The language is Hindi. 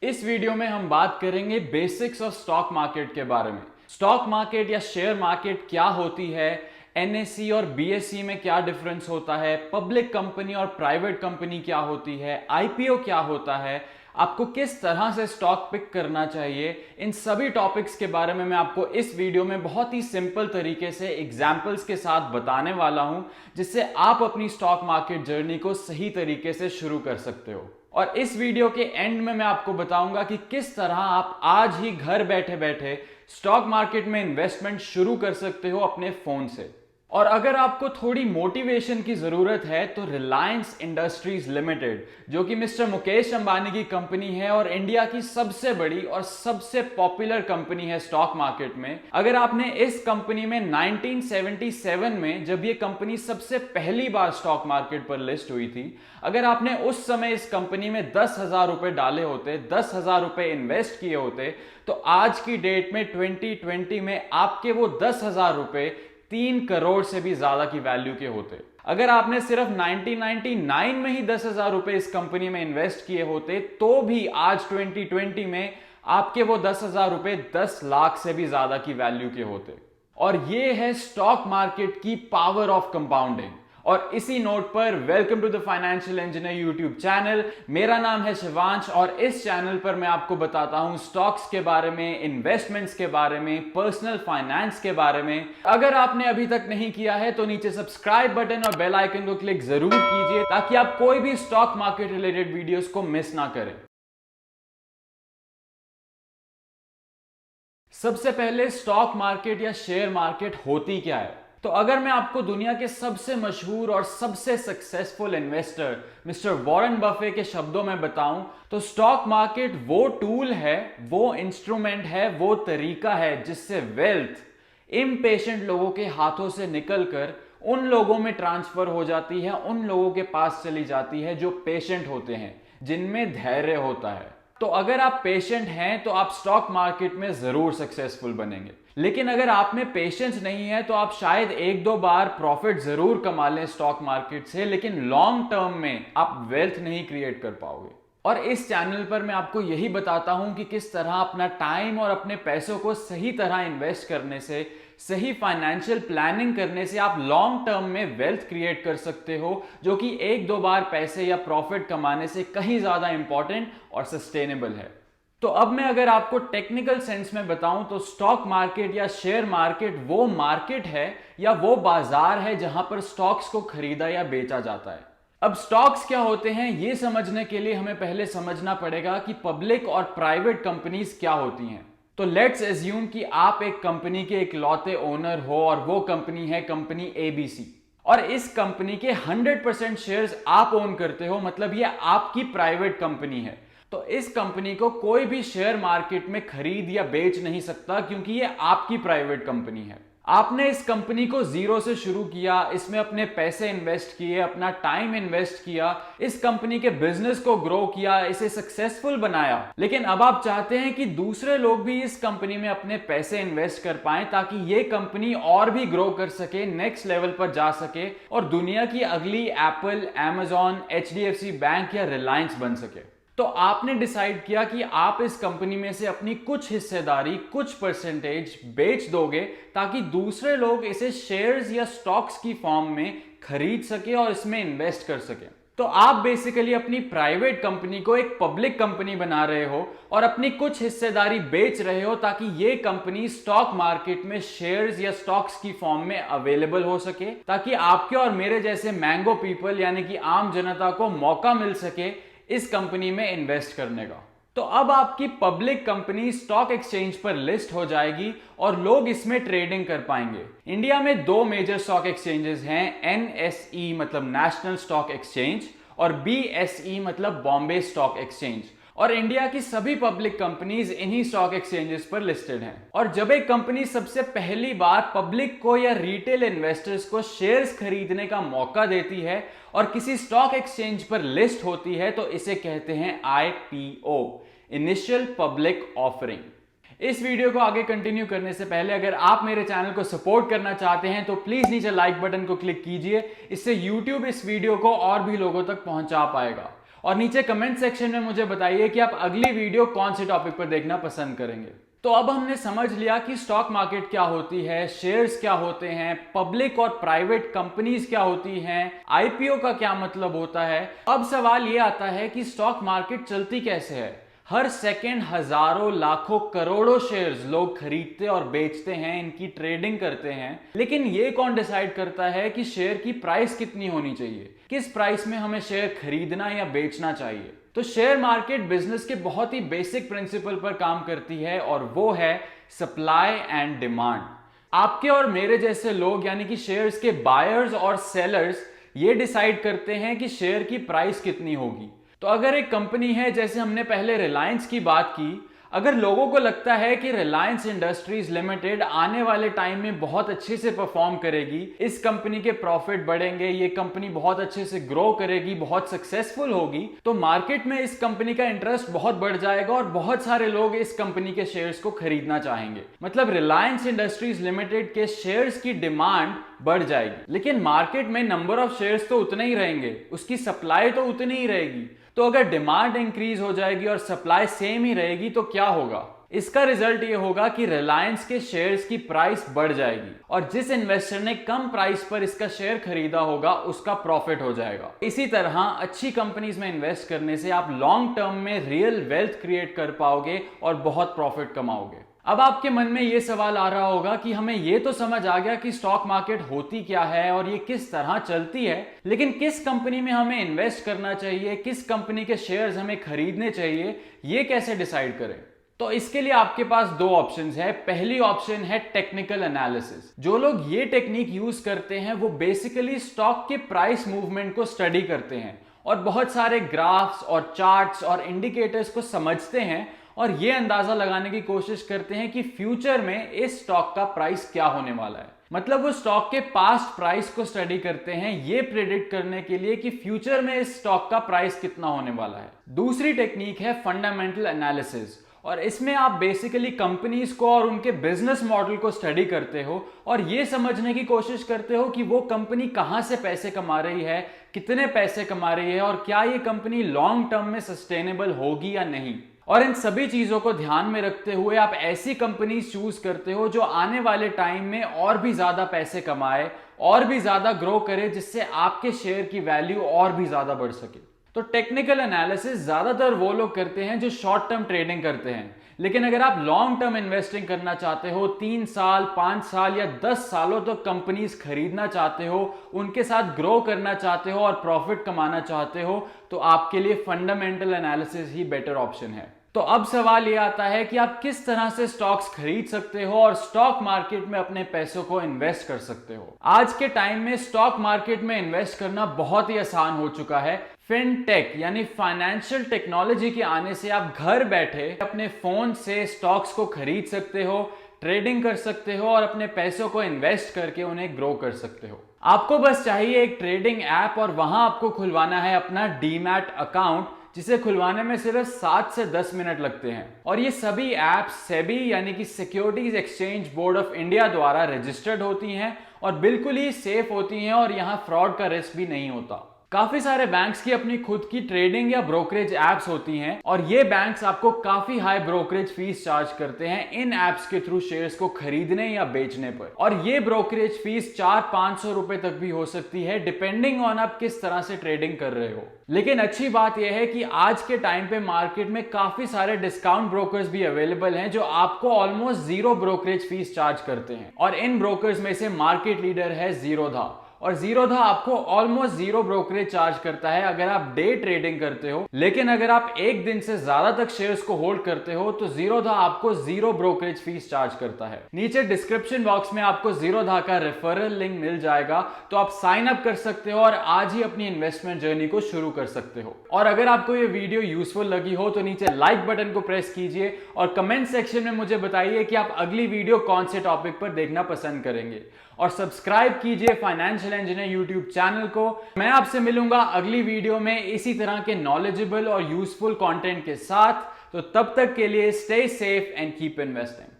इस वीडियो में हम बात करेंगे बेसिक्स ऑफ स्टॉक मार्केट के बारे में। स्टॉक मार्केट या शेयर मार्केट क्या होती है, एनएसई और बीएसई में क्या डिफरेंस होता है, पब्लिक कंपनी और प्राइवेट कंपनी क्या होती है, आईपीओ क्या होता है, आपको किस तरह से स्टॉक पिक करना चाहिए। इन सभी टॉपिक्स के बारे में मैं आपको इस वीडियो में बहुत ही सिंपल तरीके से एग्जाम्पल्स के साथ बताने वाला हूं, जिससे आप अपनी स्टॉक मार्केट जर्नी को सही तरीके से शुरू कर सकते हो। और इस वीडियो के एंड में मैं आपको बताऊंगा कि किस तरह आप आज ही घर बैठे बैठे स्टॉक मार्केट में इन्वेस्टमेंट शुरू कर सकते हो अपने फोन से। और अगर आपको थोड़ी मोटिवेशन की जरूरत है तो रिलायंस इंडस्ट्रीज लिमिटेड, जो कि मिस्टर मुकेश अंबानी की कंपनी है और इंडिया की सबसे बड़ी और सबसे पॉपुलर कंपनी है स्टॉक मार्केट में, अगर आपने इस कंपनी में 1977 में, जब ये कंपनी सबसे पहली बार स्टॉक मार्केट पर लिस्ट हुई थी, अगर आपने उस समय इस कंपनी में 10,000 रुपए डाले होते, 10,000 रुपए इन्वेस्ट किए होते, तो आज की डेट में 2020 में आपके वो 10,000 रुपए 3 करोड़ से भी ज्यादा की वैल्यू के होते। अगर आपने सिर्फ 1999 में ही 10,000 रुपए इस कंपनी में इन्वेस्ट किए होते, तो भी आज 2020 में आपके वो 10,000 रुपए 10 लाख से भी ज्यादा की वैल्यू के होते। और ये है स्टॉक मार्केट की पावर ऑफ कंपाउंडिंग। और इसी नोट पर welcome to the Financial Engineer YouTube channel. मेरा नाम है शिवांश और इस चैनल पर मैं आपको बताता हूं स्टॉक्स के बारे में, इन्वेस्टमेंट्स के बारे में, पर्सनल फाइनेंस के बारे में। अगर आपने अभी तक नहीं किया है तो नीचे सब्सक्राइब बटन और बेल आइकन को क्लिक जरूर कीजिए, ताकि आप कोई भी स्टॉक मार्केट रिलेटेड वीडियोस को मिस ना करें। सबसे पहले स्टॉक मार्केट या शेयर मार्केट होती क्या है? तो अगर मैं आपको दुनिया के सबसे मशहूर और सबसे successful investor mister Warren Buffett के शब्दों में बताऊं, तो स्टॉक मार्केट वो टूल है, वो इंस्ट्रूमेंट है, वो तरीका है जिससे वेल्थ इम्पेशेंट लोगों के हाथों से निकलकर उन लोगों में ट्रांसफर हो जाती है, उन लोगों के पास चली जाती है जो पेशेंट होते हैं, जिनमें धैर्य होता है। तो अगर आप पेशेंट हैं तो आप स्टॉक मार्केट में जरूर सक्सेसफुल बनेंगे। लेकिन अगर आप में पेशेंस नहीं है तो आप शायद एक दो बार प्रॉफिट जरूर कमा लें स्टॉक मार्केट से, लेकिन लॉन्ग टर्म में आप वेल्थ नहीं क्रिएट कर पाओगे। और इस चैनल पर मैं आपको यही बताता हूं कि किस तरह अपना टाइम और अपने पैसों को सही तरह इन्वेस्ट करने से, सही फाइनेंशियल प्लानिंग करने से आप लॉन्ग टर्म में वेल्थ क्रिएट कर सकते हो, जो कि एक दो बार पैसे या प्रॉफिट कमाने से कहीं ज्यादा इंपॉर्टेंट और सस्टेनेबल है। तो अब मैं अगर आपको टेक्निकल सेंस में बताऊं तो स्टॉक मार्केट या शेयर मार्केट वो मार्केट है या वो बाजार है जहां पर स्टॉक्स को खरीदा या बेचा जाता है। अब स्टॉक्स क्या होते हैं ये समझने के लिए हमें पहले समझना पड़ेगा कि पब्लिक और प्राइवेट कंपनीज क्या होती हैं। तो लेट्स एज्यूम कि आप एक कंपनी के इकलौते ओनर हो और वो कंपनी है कंपनी एबीसी, और इस कंपनी के 100% शेयर्स आप ओन करते हो, मतलब ये आपकी प्राइवेट कंपनी है। तो इस कंपनी को कोई भी शेयर मार्केट में खरीद या बेच नहीं सकता, क्योंकि ये आपकी प्राइवेट कंपनी है। आपने इस कंपनी को जीरो से शुरू किया, इसमें अपने पैसे इन्वेस्ट किए, अपना टाइम इन्वेस्ट किया, इस कंपनी के बिजनेस को ग्रो किया, इसे सक्सेसफुल बनाया। लेकिन अब आप चाहते हैं कि दूसरे लोग भी इस कंपनी में अपने पैसे इन्वेस्ट कर पाएं, ताकि ये कंपनी और भी ग्रो कर सके, नेक्स्ट लेवल पर जा सके और दुनिया की अगली एप्पल, अमेजॉन, एचडीएफसी बैंक या रिलायंस बन सके। तो आपने डिसाइड किया कि आप इस कंपनी में से अपनी कुछ हिस्सेदारी, कुछ परसेंटेज बेच दोगे, ताकि दूसरे लोग इसे शेयर्स या स्टॉक्स की फॉर्म में खरीद सके और इसमें इन्वेस्ट कर सके। तो आप बेसिकली अपनी प्राइवेट कंपनी को एक पब्लिक कंपनी बना रहे हो और अपनी कुछ हिस्सेदारी बेच रहे हो, ताकि ये कंपनी स्टॉक मार्केट में शेयर्स या स्टॉक्स की फॉर्म में अवेलेबल हो सके, ताकि आपके और मेरे जैसे मैंगो पीपल यानी कि आम जनता को मौका मिल सके इस कंपनी में इन्वेस्ट करने का। तो अब आपकी पब्लिक कंपनी स्टॉक एक्सचेंज पर लिस्ट हो जाएगी और लोग इसमें ट्रेडिंग कर पाएंगे। इंडिया में दो मेजर स्टॉक एक्सचेंजेस हैं, एनएसई मतलब नेशनल स्टॉक एक्सचेंज और बीएसई मतलब बॉम्बे स्टॉक एक्सचेंज। और इंडिया की सभी पब्लिक कंपनीज इन्हीं स्टॉक एक्सचेंजेस पर लिस्टेड हैं। और जब एक कंपनी सबसे पहली बार पब्लिक को या रिटेल इन्वेस्टर्स को शेयर्स खरीदने का मौका देती है और किसी स्टॉक एक्सचेंज पर लिस्ट होती है, तो इसे कहते हैं आईपीओ, इनिशियल पब्लिक ऑफरिंग। इस वीडियो को आगे कंटिन्यू करने से पहले अगर आप मेरे चैनल को सपोर्ट करना चाहते हैं तो प्लीज नीचे लाइक बटन को क्लिक कीजिए, इससे YouTube इस वीडियो को और भी लोगों तक पहुंचा पाएगा। और नीचे कमेंट सेक्शन में मुझे बताइए कि आप अगली वीडियो कौन से टॉपिक पर देखना पसंद करेंगे। तो अब हमने समझ लिया कि स्टॉक मार्केट क्या होती है, शेयर्स क्या होते हैं, पब्लिक और प्राइवेट कंपनीज क्या होती हैं, आईपीओ का क्या मतलब होता है। अब सवाल ये आता है कि स्टॉक मार्केट चलती कैसे है। हर सेकंड हजारों लाखों करोड़ों शेयर्स लोग खरीदते और बेचते हैं, इनकी ट्रेडिंग करते हैं। लेकिन ये कौन डिसाइड करता है कि शेयर की प्राइस कितनी होनी चाहिए, किस प्राइस में हमें शेयर खरीदना या बेचना चाहिए। तो शेयर मार्केट बिजनेस के बहुत ही बेसिक प्रिंसिपल पर काम करती है और वो है सप्लाई एंड डिमांड। आपके और मेरे जैसे लोग यानी कि शेयर्स के बायर्स और सेलर्स ये डिसाइड करते हैं कि शेयर की प्राइस कितनी होगी। तो अगर एक कंपनी है, जैसे हमने पहले रिलायंस की बात की, अगर लोगों को लगता है कि रिलायंस इंडस्ट्रीज लिमिटेड आने वाले टाइम में बहुत अच्छे से परफॉर्म करेगी, इस कंपनी के प्रॉफिट बढ़ेंगे, ये कंपनी बहुत अच्छे से ग्रो करेगी, बहुत सक्सेसफुल होगी, तो मार्केट में इस कंपनी का इंटरेस्ट बहुत बढ़ जाएगा और बहुत सारे लोग इस कंपनी के शेयर्स को खरीदना चाहेंगे। मतलब रिलायंस इंडस्ट्रीज लिमिटेड के शेयर्स की डिमांड बढ़ जाएगी। लेकिन मार्केट में नंबर ऑफ शेयर्स तो उतने ही रहेंगे, उसकी सप्लाई तो उतनी ही रहेगी। तो अगर डिमांड इंक्रीज हो जाएगी और सप्लाई सेम ही रहेगी तो क्या होगा? इसका रिजल्ट ये होगा कि रिलायंस के शेयर्स की प्राइस बढ़ जाएगी और जिस इन्वेस्टर ने कम प्राइस पर इसका शेयर खरीदा होगा उसका प्रॉफिट हो जाएगा। इसी तरह अच्छी कंपनीज में इन्वेस्ट करने से आप लॉन्ग टर्म में रियल वेल्थ क्रिएट कर पाओगे और बहुत प्रॉफिट कमाओगे। अब आपके मन में यह सवाल आ रहा होगा कि हमें यह तो समझ आ गया कि स्टॉक मार्केट होती क्या है और ये किस तरह चलती है, लेकिन किस कंपनी में हमें इन्वेस्ट करना चाहिए, किस कंपनी के शेयर्स हमें खरीदने चाहिए, ये कैसे डिसाइड करें? तो इसके लिए आपके पास दो ऑप्शंस है। पहली ऑप्शन है टेक्निकल एनालिसिस। जो लोग ये टेक्निक यूज करते हैं वो बेसिकली स्टॉक के प्राइस मूवमेंट को स्टडी करते हैं और बहुत सारे ग्राफ्स और चार्ट्स और इंडिकेटर्स को समझते हैं और ये अंदाजा लगाने की कोशिश करते हैं कि फ्यूचर में इस स्टॉक का प्राइस क्या होने वाला है। मतलब वो स्टॉक के पास्ट प्राइस को स्टडी करते हैं ये प्रेडिक्ट करने के लिए कि फ्यूचर में इस स्टॉक का प्राइस कितना होने वाला है। दूसरी टेक्निक है फंडामेंटल एनालिसिस और इसमें आप बेसिकली कंपनीज को और उनके बिजनेस मॉडल को स्टडी करते हो और ये समझने की कोशिश करते हो कि वो कंपनी कहां से पैसे कमा रही है, कितने पैसे कमा रही है और क्या ये कंपनी लॉन्ग टर्म में सस्टेनेबल होगी या नहीं। और इन सभी चीजों को ध्यान में रखते हुए आप ऐसी कंपनीज चूज करते हो जो आने वाले टाइम में और भी ज्यादा पैसे कमाए और भी ज्यादा ग्रो करे, जिससे आपके शेयर की वैल्यू और भी ज्यादा बढ़ सके। तो टेक्निकल एनालिसिस ज्यादातर वो लोग करते हैं जो शॉर्ट टर्म ट्रेडिंग करते हैं, लेकिन अगर आप लॉन्ग टर्म इन्वेस्टिंग करना चाहते हो, 3 साल 5 साल या 10 सालों तक कंपनीज खरीदना चाहते हो, उनके साथ ग्रो करना चाहते हो और प्रॉफिट कमाना चाहते हो, तो आपके लिए फंडामेंटल एनालिसिस ही बेटर ऑप्शन है। तो अब सवाल ये आता है कि आप किस तरह से स्टॉक्स खरीद सकते हो और स्टॉक मार्केट में अपने पैसों को इन्वेस्ट कर सकते हो। आज के टाइम में स्टॉक मार्केट में इन्वेस्ट करना बहुत ही आसान हो चुका है। फिनटेक यानी फाइनेंशियल टेक्नोलॉजी के आने से आप घर बैठे अपने फोन से स्टॉक्स को खरीद सकते हो, ट्रेडिंग कर सकते हो और अपने पैसों को इन्वेस्ट करके उन्हें ग्रो कर सकते हो। आपको बस चाहिए एक ट्रेडिंग ऐप और वहां आपको खुलवाना है अपना डीमैट अकाउंट, जिसे खुलवाने में सिर्फ 7 से 10 मिनट लगते हैं। और ये सभी ऐप्स सेबी यानी कि securities exchange board of India द्वारा रजिस्टर्ड होती हैं और बिल्कुल ही सेफ होती हैं और यहाँ फ्रॉड का रिस्क भी नहीं होता। काफी सारे बैंक्स की अपनी खुद की ट्रेडिंग या ब्रोकरेज एप्स होती हैं और ये बैंक्स आपको काफी हाई ब्रोकरेज फीस चार्ज करते हैं इन एप्स के थ्रू शेयर्स को खरीदने या बेचने पर। और ये ब्रोकरेज फीस 400-500 रुपए तक भी हो सकती है, डिपेंडिंग ऑन आप किस तरह से ट्रेडिंग कर रहे हो। लेकिन अच्छी बात यह है कि आज के टाइम पे मार्केट में काफी सारे डिस्काउंट ब्रोकर्स भी अवेलेबल हैं जो आपको almost zero brokerage fees charge करते हैं। और इन ब्रोकर्स में से मार्केट लीडर है जीरोधा और जीरोधा आपको ऑलमोस्ट जीरो ब्रोकरेज चार्ज करता है अगर आप डे ट्रेडिंग करते हो। लेकिन अगर आप एक दिन से ज्यादा तक शेयर्स को होल्ड करते हो तो जीरोधा आपको जीरो ब्रोकरेज फीस चार्ज करता है। नीचे डिस्क्रिप्शन बॉक्स में आपको जीरोधा का रेफरल लिंक मिल जाएगा, तो आप साइन अप कर सकते हो और आज ही अपनी इन्वेस्टमेंट जर्नी को शुरू कर सकते हो। और अगर आपको ये वीडियो यूजफुल लगी हो तो नीचे लाइक बटन को प्रेस कीजिए और कमेंट सेक्शन में मुझे बताइए कि आप अगली वीडियो कौन से टॉपिक पर देखना पसंद करेंगे। और सब्सक्राइब कीजिए फाइनेंशियल इंजीनियर यूट्यूब चैनल को। मैं आपसे मिलूंगा अगली वीडियो में इसी तरह के नॉलेजेबल और यूजफुल कंटेंट के साथ। तो तब तक के लिए stay safe and keep investing.